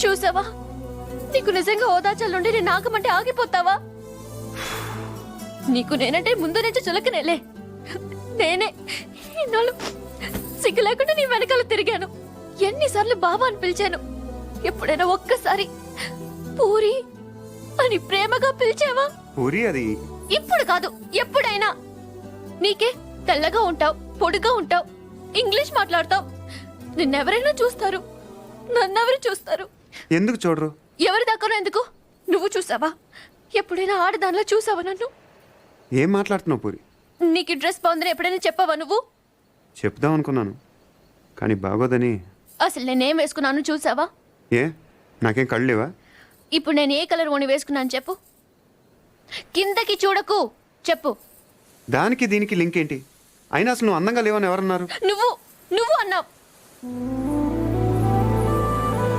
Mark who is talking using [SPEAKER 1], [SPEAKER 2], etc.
[SPEAKER 1] చూసావా, నీకు నిజంగా ఓదార్చాలంటే నేను నాకమంటే ఆగిపోతావా? నీకు నేనంటే ముందు నుంచి చులకనేలే. నేనే ఇన్నాళ్ళు సిగ్గు లేకుండా నీ వెనకాల తిరిగాను. ఎన్నిసార్లు బాబా అని పిలిచాను. ఎప్పుడైనా ఒక్కసారి పూరి అని ప్రేమగా పిలిచావా?
[SPEAKER 2] పూరి అది
[SPEAKER 1] ఇప్పుడు కాదు, ఎప్పుడైనా. నీకే తెల్లగా ఉంటావు, పొడిగా ఉంటావు, ఇంగ్లీష్ మాట్లాడతావు. నిన్నెవరైనా చూస్తారు, నన్నెవరు చూస్తారు?
[SPEAKER 2] ఎందుకు చూడరు?
[SPEAKER 1] ఎవరి దాకానో ఎందుకు? నువ్వు చూసావా? ఎప్పుడైనా ఆడదానిలో చూసావా నన్ను?
[SPEAKER 2] ఏం మాట్లాడుతున్నావు పూరి?
[SPEAKER 1] నీకు ఈ డ్రెస్ బాగుందని ఎప్పుడైనా చెప్పావా నువ్వు?
[SPEAKER 2] చెప్దాం అనుకున్నాను, కానీ బాగోదని.
[SPEAKER 1] అసలు నేనేం వేసుకున్నాను చూసావా?
[SPEAKER 2] ఏ, నాకేం కళ్ళు లేవా?
[SPEAKER 1] ఇప్పుడు నేను ఏ కలర్ ఓని వేసుకున్నాను చెప్పు. కిందకి చూడకు, చెప్పు.
[SPEAKER 2] దానికి దీనికి లింక్ ఏంటి? అయినా అసలు నువ్వు అందంగా లేవని ఎవరన్నారు?
[SPEAKER 1] నువ్వు నువ్వు అన్నావు.